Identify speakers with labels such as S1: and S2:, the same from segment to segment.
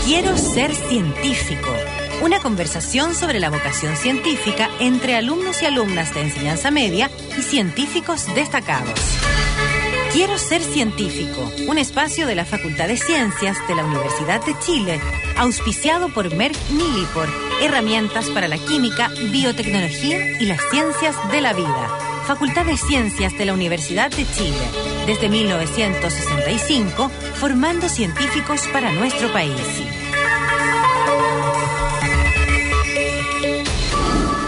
S1: Quiero ser científico. Una conversación sobre la vocación científica entre alumnos y alumnas de enseñanza media y científicos destacados. Quiero ser científico, un espacio de la Facultad de Ciencias de la Universidad de Chile, auspiciado por Merck Millipore, herramientas para la química, biotecnología y las ciencias de la vida. Facultad de Ciencias de la Universidad de Chile, desde 1965, formando científicos para nuestro país.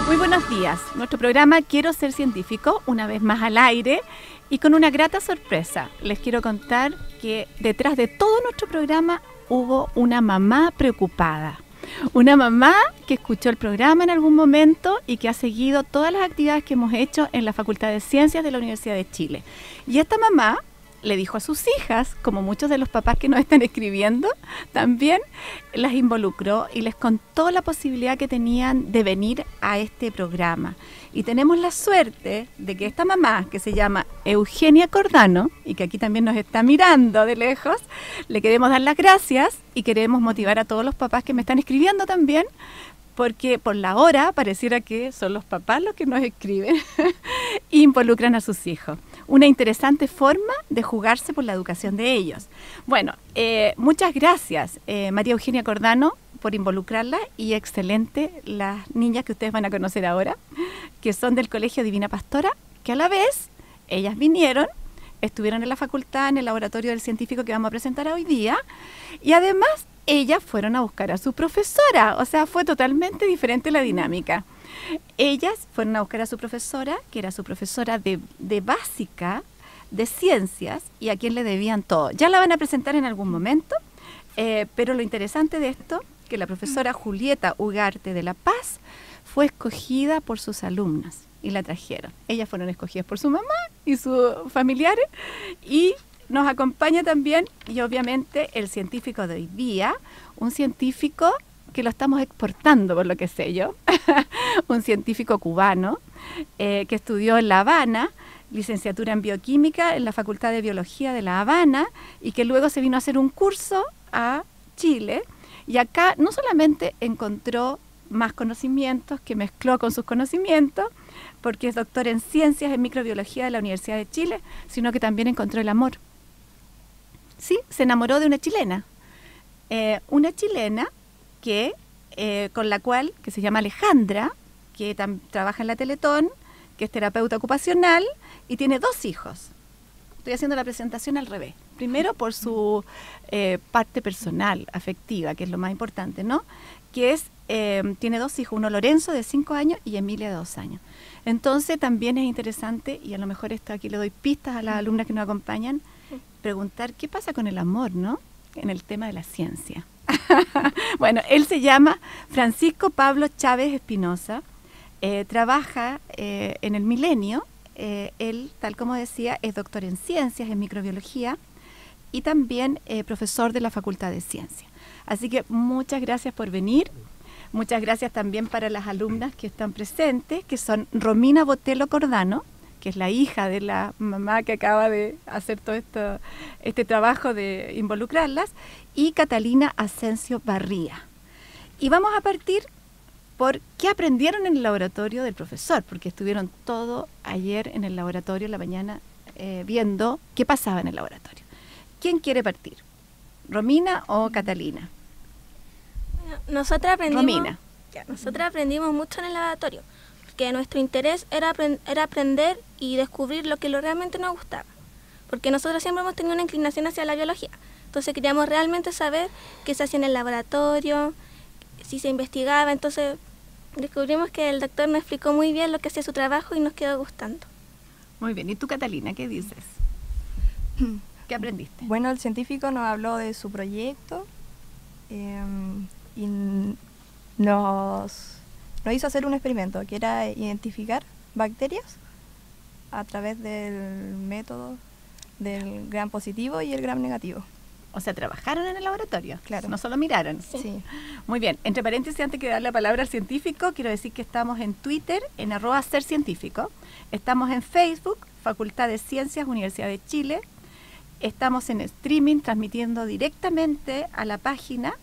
S2: Muy buenos días. Nuestro programa Quiero ser científico, una vez más al aire y con una grata sorpresa. Les quiero contar que detrás de todo nuestro programa hubo una mamá preocupada. Una mamá que escuchó el programa en algún momento y que ha seguido todas las actividades que hemos hecho en la Facultad de Ciencias de la Universidad de Chile. Y esta mamá le dijo a sus hijas, como muchos de los papás que nos están escribiendo, también las involucró y les contó la posibilidad que tenían de venir a este programa. Y tenemos la suerte de que esta mamá, que se llama Eugenia Cordano, y que aquí también nos está mirando de lejos, le queremos dar las gracias y queremos motivar a todos los papás que me están escribiendo también, porque por la hora pareciera que son los papás los que nos escriben e involucran a sus hijos. Una interesante forma de jugarse por la educación de ellos. Bueno, muchas gracias María Eugenia Cordano por involucrarla y excelente las niñas que ustedes van a conocer ahora, que son del Colegio Divina Pastora, que a la vez ellas vinieron, estuvieron en la facultad, en el laboratorio del científico que vamos a presentar hoy día, y además ellas fueron a buscar a su profesora, o sea, fue totalmente diferente la dinámica. Ellas fueron a buscar a su profesora, que era su profesora de básica, de ciencias, y a quien le debían todo. Ya la van a presentar en algún momento, pero lo interesante de esto, que la profesora Julieta Ugarte de La Paz fue escogida por sus alumnas y la trajeron. Ellas fueron escogidas por su mamá y sus familiares, y nos acompaña también, y obviamente, el científico de hoy día, un científico que lo estamos exportando, por lo que sé yo, un científico cubano que estudió en La Habana, licenciatura en bioquímica en la Facultad de Biología de La Habana, y que luego se vino a hacer un curso a Chile, y acá no solamente encontró más conocimientos que mezcló con sus conocimientos, porque es doctor en ciencias en microbiología de la Universidad de Chile, sino que también encontró el amor. Sí, se enamoró de una chilena que con la cual, que se llama Alejandra, que trabaja en la Teletón, que es terapeuta ocupacional y tiene 2 hijos. Estoy haciendo la presentación al revés. Primero por su parte personal, afectiva, que es lo más importante, ¿no? Que es, tiene 2 hijos, uno Lorenzo de 5 años y Emilia de 2 años. Entonces también es interesante, y a lo mejor esto aquí le doy pistas a las alumnas que nos acompañan, preguntar qué pasa con el amor, ¿no? En el tema de la ciencia. Bueno, él se llama Francisco Pablo Chávez Espinosa, trabaja en el Milenio, él, tal como decía, es doctor en ciencias, en microbiología, y también profesor de la Facultad de Ciencias. Así que muchas gracias por venir. Muchas gracias también para las alumnas que están presentes, que son Romina Botelo Cordano, que es la hija de la mamá que acaba de hacer todo este trabajo de involucrarlas, y Catalina Asensio Barría. Y vamos a partir por qué aprendieron en el laboratorio del profesor, porque estuvieron todo ayer en el laboratorio, en la mañana, viendo qué pasaba en el laboratorio. ¿Quién quiere partir? ¿Romina o Catalina?
S3: Bueno, nosotras aprendimos mucho en el laboratorio, porque nuestro interés era aprender y descubrir lo que realmente nos gustaba, porque nosotros siempre hemos tenido una inclinación hacia la biología, entonces queríamos realmente saber qué se hacía en el laboratorio, si se investigaba, entonces descubrimos que el doctor nos explicó muy bien lo que hacía su trabajo y nos quedó gustando.
S2: Muy bien, ¿y tú, Catalina, qué dices? ¿Qué aprendiste?
S4: Bueno, el científico nos habló de su proyecto y nos hizo hacer un experimento, que era identificar bacterias a través del método del gram positivo y el gram negativo.
S2: O sea, trabajaron en el laboratorio,
S4: claro.
S2: No solo miraron.
S4: Sí.
S2: Muy bien, entre paréntesis, antes de dar la palabra al científico, quiero decir que estamos en Twitter, en @sercientífico, estamos en Facebook, Facultad de Ciencias, Universidad de Chile, estamos en streaming transmitiendo directamente a la página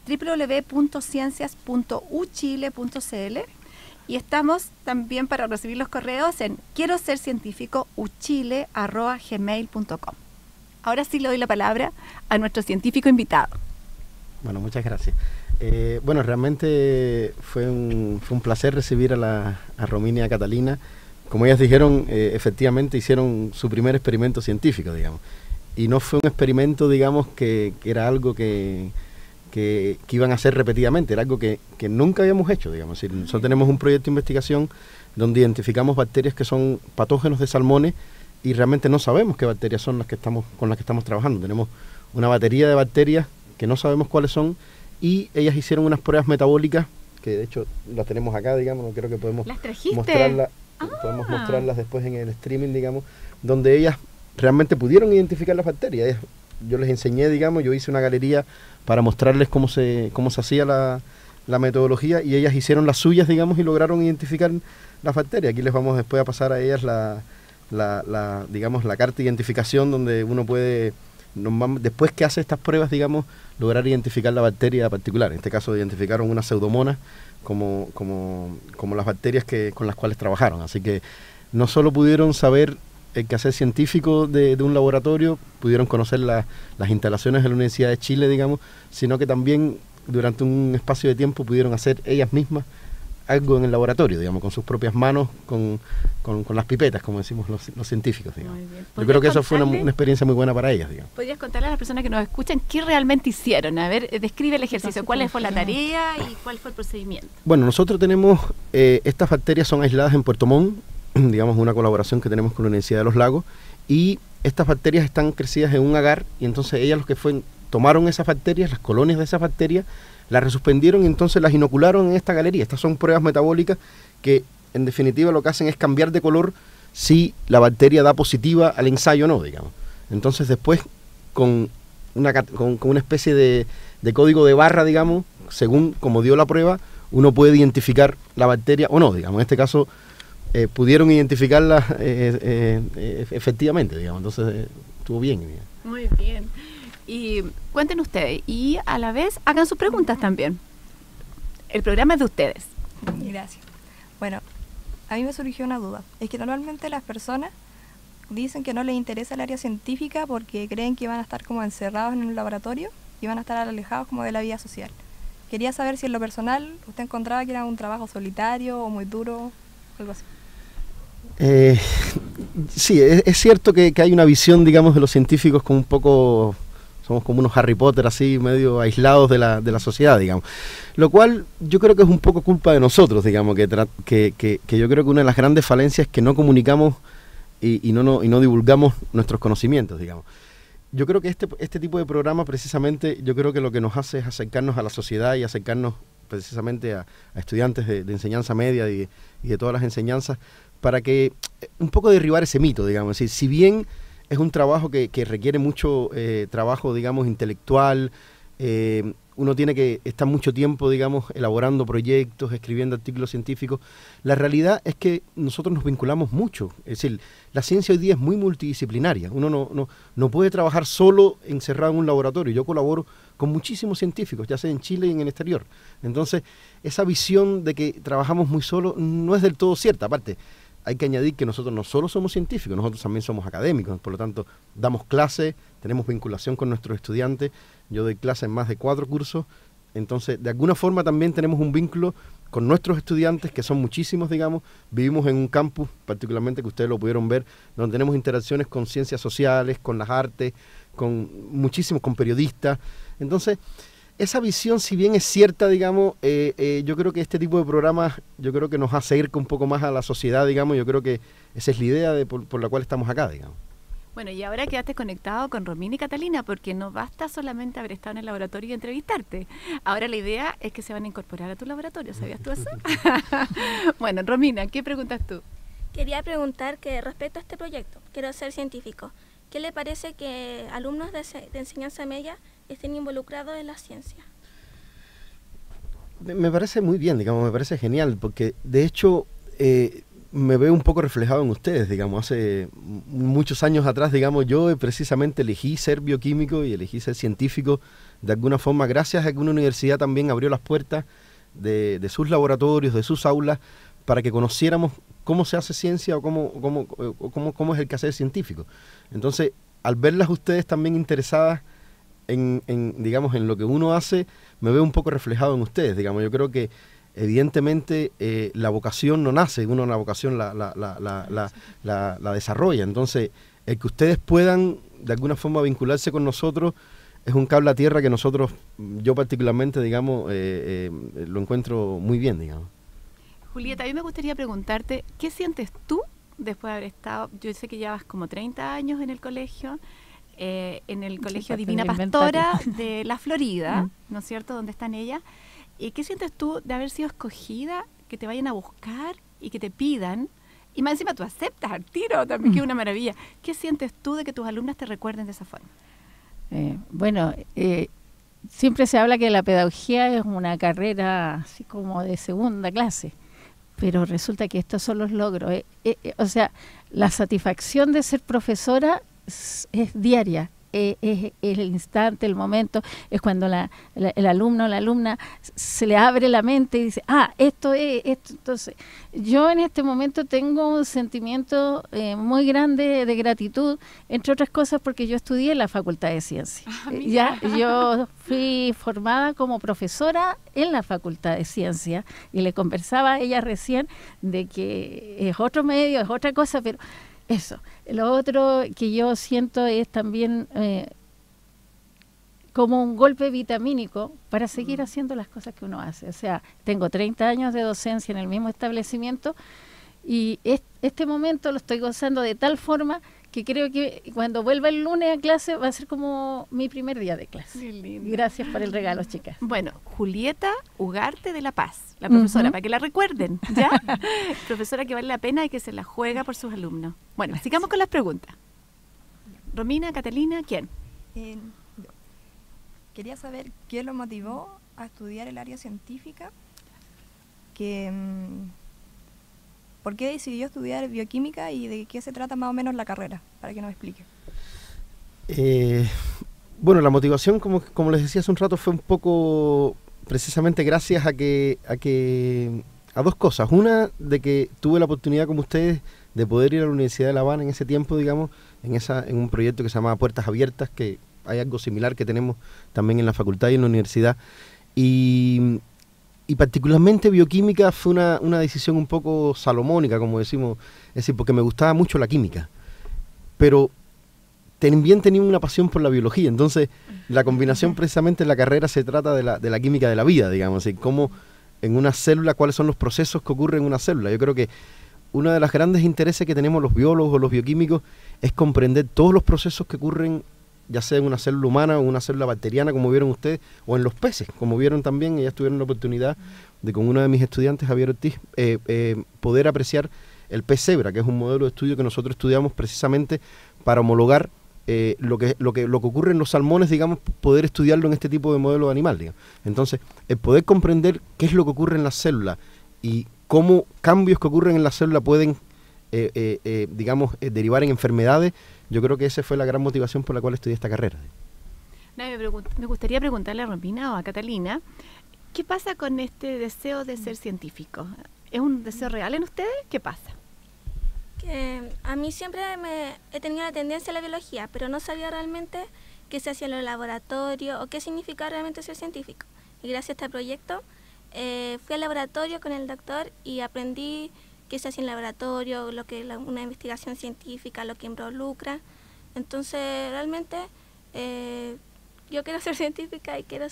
S2: www.ciencias.uchile.cl y estamos también para recibir los correos en quiero ser científico uchile@gmail.com. Ahora sí le doy la palabra a nuestro científico invitado.
S5: Bueno, muchas gracias. Bueno, realmente fue un placer recibir a Romina y a Catalina. Como ellas dijeron, efectivamente hicieron su primer experimento científico, digamos. Y no fue un experimento, digamos, que era algo que iban a hacer repetidamente, era algo que nunca habíamos hecho, digamos. Es decir, nosotros tenemos un proyecto de investigación donde identificamos bacterias que son patógenos de salmones y realmente no sabemos qué bacterias son con las que estamos trabajando. Tenemos una batería de bacterias que no sabemos cuáles son y ellas hicieron unas pruebas metabólicas que de hecho las tenemos acá, digamos, no creo que podemos podemos mostrarlas después en el streaming, digamos, donde ellas realmente pudieron identificar las bacterias. Yo les enseñé, digamos, yo hice una galería para mostrarles cómo se hacía la metodología y ellas hicieron las suyas, digamos, y lograron identificar las bacterias. Aquí les vamos después a pasar a ellas digamos, la carta de identificación donde uno puede, después que hace estas pruebas, digamos, lograr identificar la bacteria particular. En este caso identificaron una pseudomonas como las bacterias con las cuales trabajaron. Así que no solo pudieron saber el quehacer científico de un laboratorio, pudieron conocer las instalaciones de la Universidad de Chile, digamos, sino que también durante un espacio de tiempo pudieron hacer ellas mismas algo en el laboratorio, digamos, con sus propias manos, con las pipetas, como decimos los científicos, digamos. Yo creo que eso fue una experiencia muy buena para ellas, digamos.
S2: ¿Podrías contarle a las personas que nos escuchan qué realmente hicieron? A ver, describe el ejercicio, cuál fue la tarea y cuál fue el procedimiento.
S5: Bueno, nosotros tenemos, estas bacterias son aisladas en Puerto Montt, digamos, una colaboración que tenemos con la Universidad de los Lagos, y estas bacterias están crecidas en un agar, y entonces ellas tomaron esas bacterias, las colonias de esas bacterias, las resuspendieron y entonces las inocularon en esta galería. Estas son pruebas metabólicas que en definitiva lo que hacen es cambiar de color si la bacteria da positiva al ensayo o no, digamos. Entonces después con una especie de código de barra, digamos, según como dio la prueba, uno puede identificar la bacteria o no, digamos. En este caso pudieron identificarla efectivamente, digamos. Entonces estuvo bien. Digamos.
S2: Muy bien. Y cuenten ustedes y a la vez hagan sus preguntas también. El programa es de ustedes.
S4: Gracias. Bueno, a mí me surgió una duda. Es que normalmente las personas dicen que no les interesa el área científica porque creen que van a estar como encerrados en un laboratorio y van a estar alejados como de la vida social. Quería saber si en lo personal usted encontraba que era un trabajo solitario o muy duro, algo así.
S5: Sí, es cierto que hay una visión, digamos, de los científicos como un poco... Somos como unos Harry Potter así, medio aislados de la sociedad, digamos. Lo cual yo creo que es un poco culpa de nosotros, digamos, que yo creo que una de las grandes falencias es que no comunicamos y no divulgamos nuestros conocimientos, digamos. Yo creo que este tipo de programa precisamente, yo creo que lo que nos hace es acercarnos a la sociedad y acercarnos precisamente a estudiantes de enseñanza media y de todas las enseñanzas, para que un poco derribar ese mito, digamos. Es decir, si bien es un trabajo que requiere mucho trabajo, digamos, intelectual. Uno tiene que estar mucho tiempo, digamos, elaborando proyectos, escribiendo artículos científicos. La realidad es que nosotros nos vinculamos mucho. Es decir, la ciencia hoy día es muy multidisciplinaria. Uno no puede trabajar solo encerrado en un laboratorio. Yo colaboro con muchísimos científicos, ya sea en Chile y en el exterior. Entonces, esa visión de que trabajamos muy solo no es del todo cierta. Aparte, hay que añadir que nosotros no solo somos científicos, nosotros también somos académicos, por lo tanto, damos clases, tenemos vinculación con nuestros estudiantes. Yo doy clases en más de 4 cursos, entonces, de alguna forma también tenemos un vínculo con nuestros estudiantes, que son muchísimos, digamos. Vivimos en un campus, particularmente que ustedes lo pudieron ver, donde tenemos interacciones con ciencias sociales, con las artes, con periodistas. Entonces, esa visión, si bien es cierta, digamos, yo creo que este tipo de programas, yo creo que nos acerca un poco más a la sociedad, digamos. Yo creo que esa es la idea por la cual estamos acá, digamos.
S2: Bueno, y ahora quedaste conectado con Romina y Catalina, porque no basta solamente haber estado en el laboratorio y entrevistarte. Ahora la idea es que se van a incorporar a tu laboratorio, ¿sabías tú eso? Bueno, Romina, ¿qué preguntas tú?
S3: Quería preguntar que respecto a este proyecto, quiero ser científico, ¿qué le parece que alumnos de enseñanza media estén involucrados en la ciencia?
S5: Me parece muy bien, digamos, me parece genial, porque de hecho me veo un poco reflejado en ustedes, digamos. Hace muchos años atrás, digamos, yo precisamente elegí ser bioquímico y elegí ser científico de alguna forma, gracias a que una universidad también abrió las puertas de sus laboratorios, de sus aulas, para que conociéramos cómo se hace ciencia o cómo es el quehacer científico. Entonces, al verlas ustedes también interesadas digamos, en lo que uno hace, me veo un poco reflejado en ustedes, digamos. Yo creo que evidentemente la vocación no nace, uno la vocación la desarrolla. Entonces, el que ustedes puedan de alguna forma vincularse con nosotros es un cable a tierra que nosotros, yo particularmente, digamos, lo encuentro muy bien, digamos.
S2: Julieta, a mí me gustaría preguntarte, ¿qué sientes tú después de haber estado, yo sé que llevas como 30 años en el colegio, en el Colegio Divina Pastora de la Florida, ¿no es cierto?, donde están ellas? ¿Y qué sientes tú de haber sido escogida, que te vayan a buscar y que te pidan? Y más encima tú aceptas al tiro, también que es una maravilla. ¿Qué sientes tú de que tus alumnas te recuerden de esa forma?
S6: Siempre se habla que la pedagogía es una carrera así como de segunda clase, pero resulta que estos son los logros. O sea, la satisfacción de ser profesora es diaria. Es el instante, el momento, es cuando el alumno o la alumna se le abre la mente y dice, esto es esto. Entonces, yo en este momento tengo un sentimiento muy grande de gratitud, entre otras cosas porque yo estudié en la Facultad de Ciencias. Yo fui formada como profesora en la Facultad de Ciencias y le conversaba a ella recién de que es otro medio, es otra cosa, pero eso. Lo otro que yo siento es también como un golpe vitamínico para seguir haciendo las cosas que uno hace. O sea, tengo 30 años de docencia en el mismo establecimiento y este momento lo estoy gozando de tal forma que creo que cuando vuelva el lunes a clase va a ser como mi primer día de clase. Qué lindo. Gracias por el regalo, chicas.
S2: Bueno, Julieta Ugarte de La Paz, la profesora, para que la recuerden, ¿ya? Profesora que vale la pena y que se la juega por sus alumnos. Bueno, sigamos con las preguntas. Romina, Catalina, ¿quién?
S4: Yo. Quería saber qué lo motivó a estudiar el área científica, ¿por qué decidió estudiar bioquímica y de qué se trata más o menos la carrera? Para que nos explique.
S5: Bueno, la motivación, como les decía hace un rato, fue un poco precisamente gracias a dos cosas. Una, de que tuve la oportunidad como ustedes de poder ir a la Universidad de La Habana en ese tiempo, digamos, en un proyecto que se llamaba Puertas Abiertas, que hay algo similar que tenemos también en la facultad y en la universidad. Y particularmente bioquímica fue una decisión un poco salomónica, como decimos, es decir, porque me gustaba mucho la química, pero también tenía una pasión por la biología. Entonces la combinación precisamente en la carrera se trata de la química de la vida, digamos, y cómo en una célula, cuáles son los procesos que ocurren en una célula. Yo creo que uno de los grandes intereses que tenemos los biólogos o los bioquímicos es comprender todos los procesos que ocurren, ya sea en una célula humana o una célula bacteriana, como vieron ustedes, o en los peces, como vieron también. Ellas tuvieron la oportunidad de, con uno de mis estudiantes, Javier Ortiz, poder apreciar el pez cebra, que es un modelo de estudio que nosotros estudiamos precisamente para homologar lo que ocurre en los salmones, digamos, poder estudiarlo en este tipo de modelo de animal, digamos. Entonces, el poder comprender qué es lo que ocurre en la célula y cómo cambios que ocurren en la célula pueden, derivar en enfermedades, yo creo que esa fue la gran motivación por la cual estudié esta carrera.
S2: Me gustaría preguntarle a Romina o a Catalina, ¿qué pasa con este deseo de ser científico? ¿Es un deseo real en ustedes? ¿Qué pasa?
S3: Que a mí siempre he tenido la tendencia a la biología, pero no sabía realmente qué se hacía en los laboratorios o qué significaba realmente ser científico. Y gracias a este proyecto fui al laboratorio con el doctor y aprendí qué se hace en el laboratorio, lo que una investigación científica, lo que involucra. Entonces, realmente yo quiero ser científica y quiero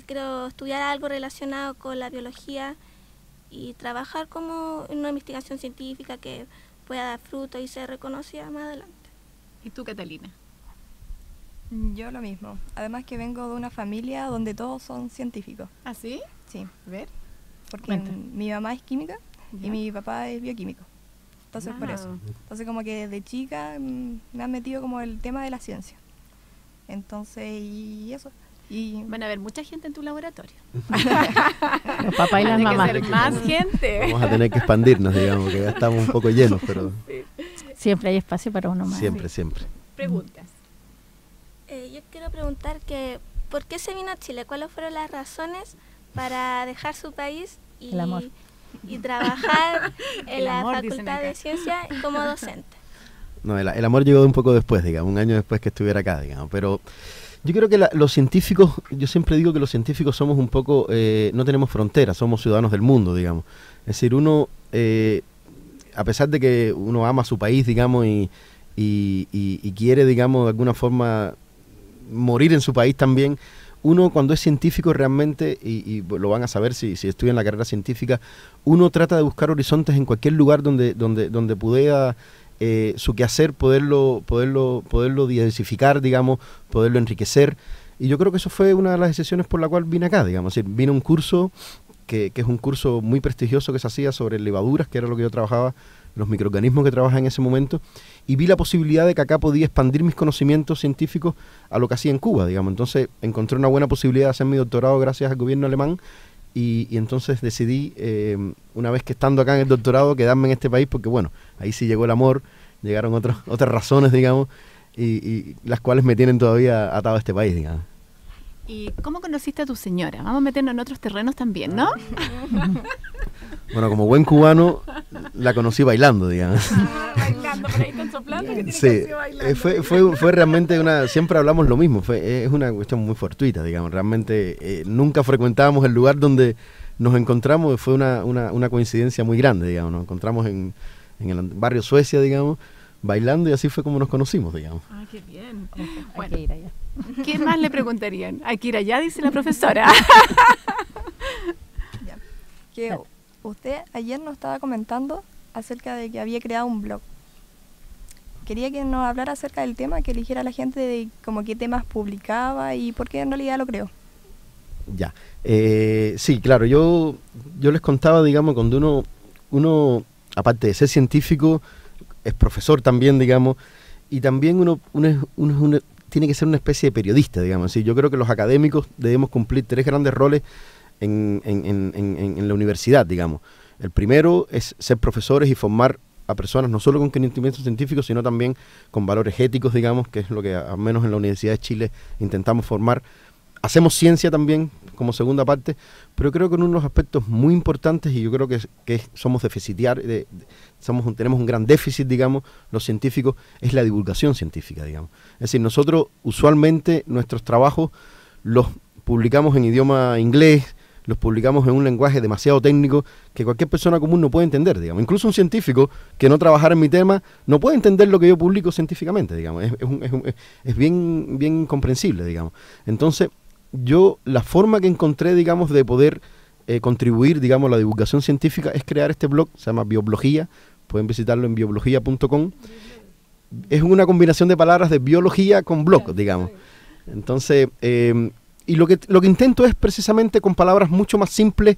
S3: quiero estudiar algo relacionado con la biología y trabajar como en una investigación científica que pueda dar fruto y ser reconocida más adelante.
S2: ¿Y tú, Catalina?
S4: Yo lo mismo. Además que vengo de una familia donde todos son científicos.
S2: ¿Ah, sí?
S4: Sí.
S2: A ver.
S4: Porque mi mamá es química y mi papá es bioquímico. Entonces, por eso. Entonces, como que desde chica me han metido como el tema de la ciencia. Entonces, y eso. Y
S2: van a haber mucha gente en tu laboratorio.
S6: Los papás y las mamás.
S2: Tiene que ser más gente.
S5: Vamos a tener que expandirnos, digamos, que ya estamos un poco llenos, pero
S6: Siempre hay espacio para uno más.
S5: siempre.
S2: Preguntas.
S3: Yo quiero preguntar que ¿por qué se vino a Chile? ¿Cuáles fueron las razones para dejar su país
S6: El amor.
S3: y trabajar en
S2: El
S3: la
S2: amor, dicen
S3: Facultad
S2: acá.
S3: de Ciencia como docente?
S5: No, el amor llegó un poco después, digamos, un año después que estuviera acá, digamos, pero yo creo que los científicos, yo siempre digo que los científicos somos un poco, no tenemos fronteras, somos ciudadanos del mundo, digamos. Es decir, uno, a pesar de que uno ama su país, digamos, y quiere, digamos, de alguna forma morir en su país también, uno cuando es científico realmente, y lo van a saber si estudian la carrera científica, uno trata de buscar horizontes en cualquier lugar donde pueda su quehacer poderlo diversificar, digamos, poderlo enriquecer. Y yo creo que eso fue una de las decisiones por la cual vine acá, digamos. Es decir, vine a un curso que es un curso muy prestigioso que se hacía sobre levaduras, que era lo que yo trabajaba, los microorganismos que trabajaba en ese momento, y vi la posibilidad de que acá podía expandir mis conocimientos científicos a lo que hacía en Cuba, digamos. Entonces encontré una buena posibilidad de hacer mi doctorado gracias al gobierno alemán, y entonces decidí, una vez que estando acá en el doctorado, quedarme en este país, porque bueno, ahí sí llegó el amor, llegaron otras razones, digamos, y las cuales me tienen todavía atado a este país, digamos.
S2: ¿Y cómo conociste a tu señora? Vamos a meternos en otros terrenos también, ¿no?
S5: Bueno, como buen cubano, la conocí bailando, digamos.
S2: Bailando, por ahí están soplando.
S5: Sí, fue realmente siempre hablamos lo mismo, es una cuestión muy fortuita, digamos, realmente nunca frecuentábamos el lugar donde nos encontramos, fue una coincidencia muy grande, digamos, nos encontramos en el barrio Suecia, digamos, bailando, y así fue como nos conocimos, digamos.
S2: Ah, qué bien.
S6: Hay que ir allá.
S2: ¿Qué más le preguntarían? Hay que ir allá, dice la profesora.
S4: ya, que usted ayer nos estaba comentando acerca de que había creado un blog. Quería que nos hablara acerca del tema, que eligiera a la gente de como qué temas publicaba y por qué en realidad lo creó.
S5: Ya, sí, claro, yo les contaba, digamos, cuando uno, aparte de ser científico, es profesor también, digamos, y también uno tiene que ser una especie de periodista, digamos. ¿Sí? Yo creo que los académicos debemos cumplir 3 grandes roles en la universidad, digamos. El primero es ser profesores y formar a personas no solo con conocimientos científicos, sino también con valores éticos, digamos, que es lo que al menos en la Universidad de Chile intentamos formar. Hacemos ciencia también como segunda parte, pero creo que en unos aspectos muy importantes, y yo creo que somos deficitarios, tenemos un gran déficit, digamos, los científicos, es la divulgación científica, digamos. Es decir, nosotros usualmente nuestros trabajos los publicamos en idioma inglés, los publicamos en un lenguaje demasiado técnico que cualquier persona común no puede entender, digamos. Incluso un científico que no trabajara en mi tema no puede entender lo que yo publico científicamente, digamos. Es bien incomprensible, digamos. Entonces, la forma que encontré, digamos, de poder contribuir, digamos, a la divulgación científica es crear este blog, se llama Bioblogía, pueden visitarlo en bioblogía.com. Es una combinación de palabras de biología con blog, digamos. Entonces, y lo que intento es precisamente con palabras mucho más simples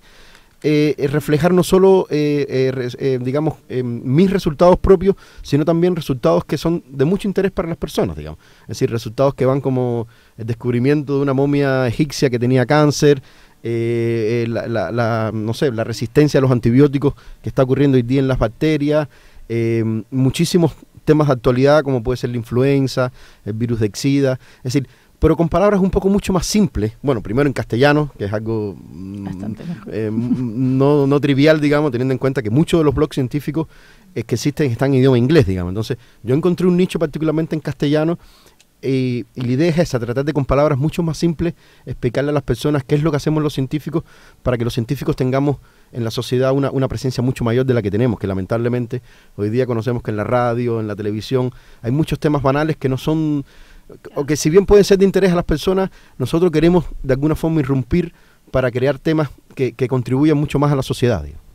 S5: reflejar no solo, digamos, mis resultados propios, sino también resultados que son de mucho interés para las personas, digamos. Es decir, resultados que van como el descubrimiento de una momia egipcia que tenía cáncer, no sé, la resistencia a los antibióticos que está ocurriendo hoy día en las bacterias, muchísimos temas de actualidad como puede ser la influenza, el virus de Xida, es decir, pero con palabras un poco mucho más simples. Bueno, primero en castellano, que es algo no trivial, digamos, teniendo en cuenta que muchos de los blogs científicos que existen están en idioma inglés, digamos. Entonces, yo encontré un nicho particularmente en castellano y la idea es esa, tratar de con palabras mucho más simples explicarle a las personas qué es lo que hacemos los científicos para que los científicos tengamos en la sociedad una presencia mucho mayor de la que tenemos, que lamentablemente hoy día conocemos que en la radio, en la televisión, hay muchos temas banales que no son, o que si bien pueden ser de interés a las personas, nosotros queremos de alguna forma irrumpir para crear temas que contribuyan mucho más a la sociedad, digamos.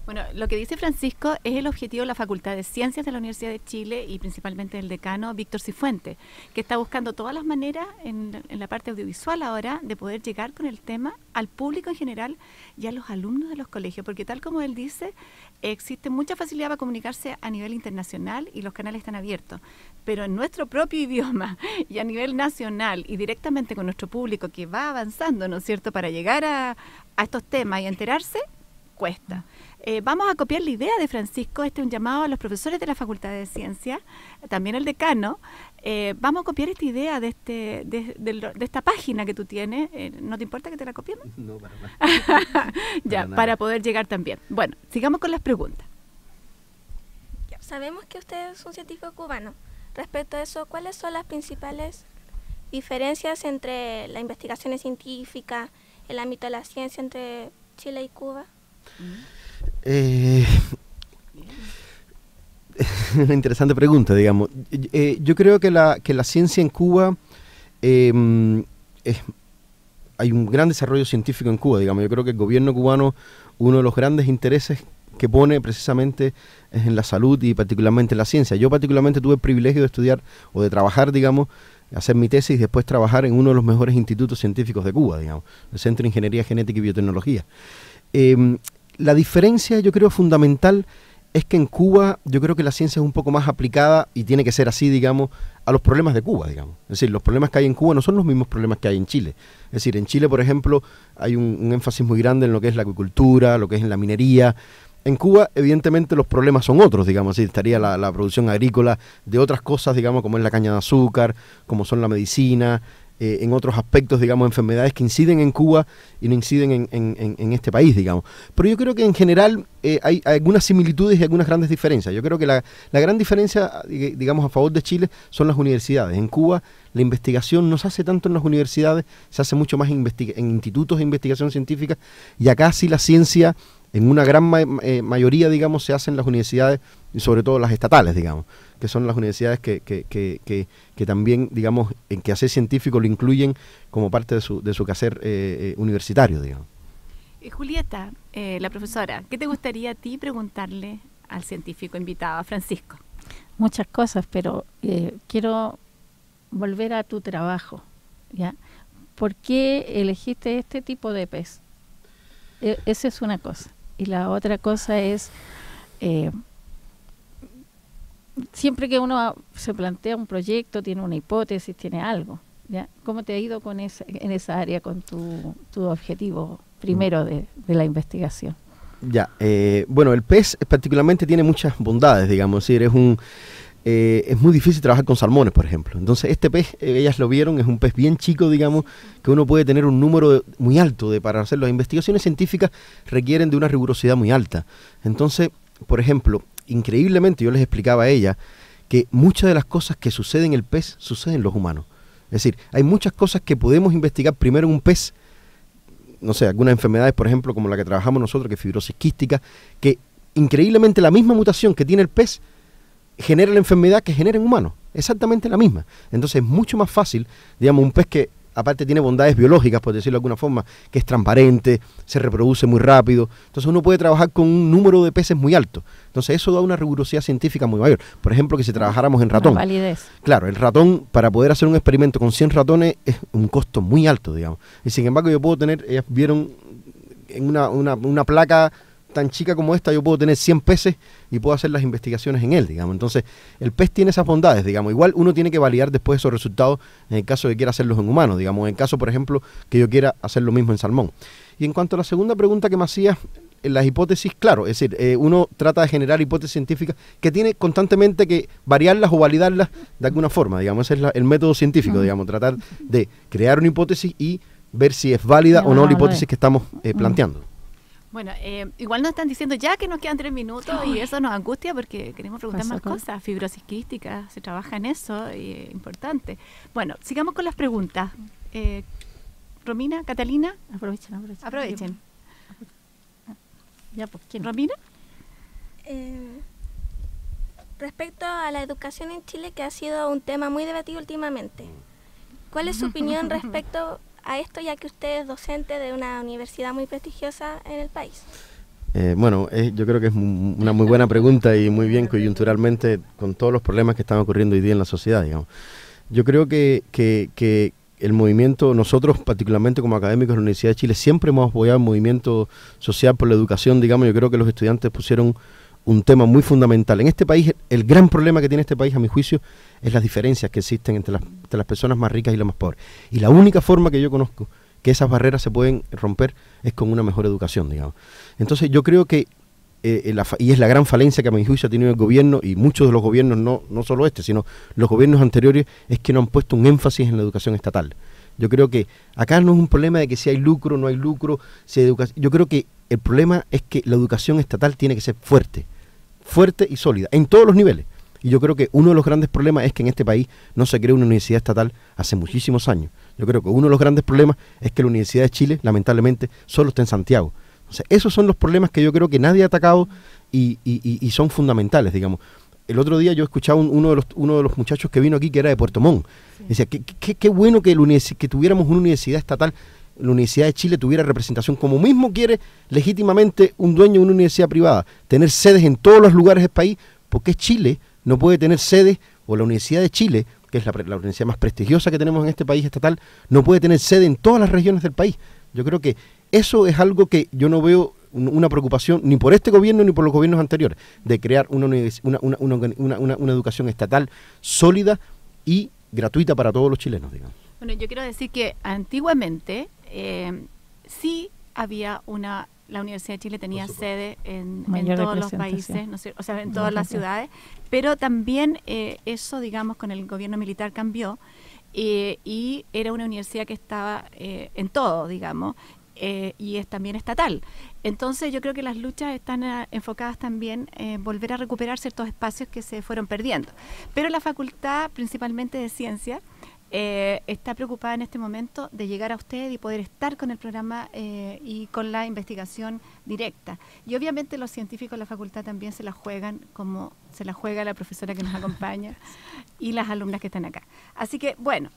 S2: Bueno, lo que dice Francisco es el objetivo de la Facultad de Ciencias de la Universidad de Chile y principalmente el decano Víctor Cifuentes, que está buscando todas las maneras en la parte audiovisual ahora de poder llegar con el tema al público en general y a los alumnos de los colegios, porque tal como él dice, existe mucha facilidad para comunicarse a nivel internacional y los canales están abiertos, pero en nuestro propio idioma y a nivel nacional y directamente con nuestro público que va avanzando, ¿no es cierto?, para llegar a estos temas y a enterarse, cuesta. Vamos a copiar la idea de Francisco. Este es un llamado a los profesores de la Facultad de Ciencias, también el decano. Vamos a copiar esta idea de esta página que tú tienes. ¿No te importa que te la copiemos?
S5: No, para nada.
S2: Ya, para poder llegar también. Bueno, sigamos con las preguntas.
S3: Sabemos que usted es un científico cubano. Respecto a eso, ¿cuáles son las principales diferencias entre la investigación científica, el ámbito de la ciencia entre Chile y Cuba?
S5: Una interesante pregunta, digamos. Yo creo que la ciencia en Cuba, hay un gran desarrollo científico en Cuba, digamos. Yo creo que el gobierno cubano, uno de los grandes intereses que pone precisamente es en la salud y particularmente en la ciencia. Yo particularmente tuve el privilegio de estudiar o de trabajar, digamos, hacer mi tesis y después trabajar en uno de los mejores institutos científicos de Cuba, digamos, el Centro de Ingeniería Genética y Biotecnología. La diferencia, yo creo, fundamental es que en Cuba yo creo que la ciencia es un poco más aplicada y tiene que ser así, digamos, a los problemas de Cuba, digamos. Es decir, los problemas que hay en Cuba no son los mismos problemas que hay en Chile. Es decir, en Chile, por ejemplo, hay un énfasis muy grande en lo que es la agricultura, lo que es en la minería. En Cuba, evidentemente, los problemas son otros, digamos, estaría la producción agrícola de otras cosas, digamos, como es la caña de azúcar, como son la medicina, en otros aspectos, digamos, enfermedades que inciden en Cuba y no inciden en este país, digamos. Pero yo creo que en general hay algunas similitudes y algunas grandes diferencias. Yo creo que la gran diferencia, digamos, a favor de Chile son las universidades. En Cuba la investigación no se hace tanto en las universidades, se hace mucho más en institutos de investigación científica, y acá sí la ciencia en una gran mayoría, digamos, se hace en las universidades, y sobre todo las estatales, digamos, que son las universidades que también, digamos, en que hacer científico lo incluyen como parte de su quehacer universitario, digamos.
S2: Julieta, la profesora, ¿qué te gustaría a ti preguntarle al científico invitado, a Francisco?
S6: Muchas cosas, pero quiero volver a tu trabajo, ¿ya? ¿Por qué elegiste este tipo de pez? Esa es una cosa. Y la otra cosa es, siempre que uno se plantea un proyecto, tiene una hipótesis, tiene algo, ¿ya? ¿Cómo te ha ido en esa área con tu objetivo primero de la investigación?
S5: Ya, bueno, el pez particularmente tiene muchas bondades, digamos, es decir, es muy difícil trabajar con salmones, por ejemplo. Entonces, este pez, ellas lo vieron, es un pez bien chico, digamos, que uno puede tener un número muy alto para hacer. Las investigaciones científicas requieren de una rigurosidad muy alta. Entonces, por ejemplo, increíblemente, yo les explicaba a ella que muchas de las cosas que suceden en el pez suceden en los humanos. Es decir, hay muchas cosas que podemos investigar primero en un pez, no sé, algunas enfermedades, por ejemplo, como la que trabajamos nosotros, que es fibrosis quística, que increíblemente la misma mutación que tiene el pez genera la enfermedad que genera en humanos, exactamente la misma. Entonces es mucho más fácil, digamos, un pez que aparte tiene bondades biológicas, por decirlo de alguna forma, que es transparente, se reproduce muy rápido. Entonces uno puede trabajar con un número de peces muy alto. Entonces eso da una rigurosidad científica muy mayor. Por ejemplo, que si trabajáramos en ratón.
S6: Una validez.
S5: Claro, el ratón, para poder hacer un experimento con 100 ratones, es un costo muy alto, digamos. Y sin embargo yo puedo tener, ellas vieron en una placa tan chica como esta, yo puedo tener 100 peces y puedo hacer las investigaciones en él, digamos. Entonces, el pez tiene esas bondades, digamos. Igual uno tiene que validar después esos resultados en el caso de que quiera hacerlos en humanos, digamos. En el caso, por ejemplo, que yo quiera hacer lo mismo en salmón. Y en cuanto a la segunda pregunta que me hacías, las hipótesis, claro, es decir, uno trata de generar hipótesis científicas que tiene constantemente que variarlas o validarlas de alguna forma, digamos. Ese es el método científico, digamos, tratar de crear una hipótesis y ver si es válida o no la hipótesis que estamos planteando.
S2: Bueno, igual nos están diciendo ya que nos quedan 3 minutos y eso nos angustia porque queremos preguntar más cosas. Fibrosis quística, se trabaja en eso, importante. Bueno, sigamos con las preguntas. Romina, Catalina, aprovechen.
S6: Ya, pues, ¿quién?
S2: ¿Romina?
S3: Respecto a la educación en Chile, que ha sido un tema muy debatido últimamente, ¿cuál es su opinión respecto a esto, ya que usted es docente de una universidad muy prestigiosa en el país?
S5: Yo creo que es una muy buena pregunta y muy bien coyunturalmente con todos los problemas que están ocurriendo hoy día en la sociedad, digamos. Yo creo que el movimiento, nosotros particularmente como académicos de la Universidad de Chile, siempre hemos apoyado el movimiento social por la educación, digamos. Yo creo que los estudiantes pusieron un tema muy fundamental. En este país, el gran problema que tiene este país, a mi juicio, es las diferencias que existen entre las personas más ricas y las más pobres. Y la única forma que yo conozco que esas barreras se pueden romper es con una mejor educación, digamos. Entonces yo creo que, y es la gran falencia que a mi juicio ha tenido el gobierno, y muchos de los gobiernos, no solo sino los gobiernos anteriores, es que no han puesto un énfasis en la educación estatal. Yo creo que acá no es un problema de que si hay lucro, no hay lucro, si hay educación. Yo creo que el problema es que la educación estatal tiene que ser fuerte y sólida, en todos los niveles. Y yo creo que uno de los grandes problemas es que en este país no se creó una universidad estatal hace muchísimos años. Yo creo que uno de los grandes problemas es que la Universidad de Chile, lamentablemente, solo está en Santiago. O sea, esos son los problemas que yo creo que nadie ha atacado y son fundamentales, digamos. El otro día yo escuchaba uno de los muchachos que vino aquí, que era de Puerto Montt. Sí. Decía, qué bueno que tuviéramos una universidad estatal, la Universidad de Chile tuviera representación, como mismo quiere legítimamente un dueño de una universidad privada, tener sedes en todos los lugares del país. Porque Chile no puede tener sedes, o la Universidad de Chile, que es la universidad más prestigiosa que tenemos en este país estatal, no puede tener sede en todas las regiones del país. Yo creo que eso es algo que yo no veo una preocupación ni por este gobierno ni por los gobiernos anteriores, de crear una educación estatal sólida y gratuita para todos los chilenos, digamos.
S2: Bueno, yo quiero decir que antiguamente sí había la Universidad de Chile tenía sede en todos los países, ¿no sé? O sea, en todas las ciudades, pero también eso, digamos, con el gobierno militar cambió y era una universidad que estaba en todo, digamos, y es también estatal. Entonces yo creo que las luchas están enfocadas también en volver a recuperar ciertos espacios que se fueron perdiendo. Pero la facultad, principalmente de ciencias, está preocupada en este momento de llegar a usted y poder estar con el programa y con la investigación directa. Y obviamente los científicos de la facultad también se la juegan como se la juega la profesora que nos acompaña y las alumnas que están acá. Así que, bueno,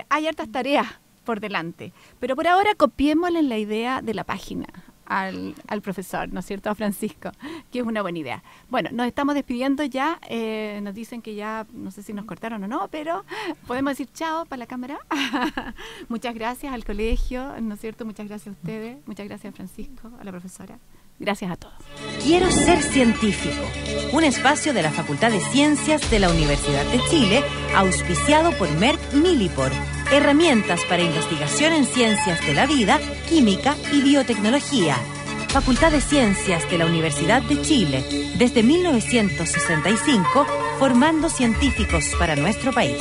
S2: hay hartas tareas por delante, pero por ahora copiémosle la idea de la página al profesor, ¿no es cierto?, a Francisco, que es una buena idea. Bueno, nos estamos despidiendo ya, nos dicen que ya, no sé si nos cortaron o no, pero podemos decir chao para la cámara. Muchas gracias al colegio, ¿no es cierto?, muchas gracias a ustedes, muchas gracias a Francisco, a la profesora. Gracias a todos.
S1: Quiero ser científico, un espacio de la Facultad de Ciencias de la Universidad de Chile, auspiciado por Merck Millipore. Herramientas para investigación en ciencias de la vida, química y biotecnología. Facultad de Ciencias de la Universidad de Chile, desde 1965, formando científicos para nuestro país.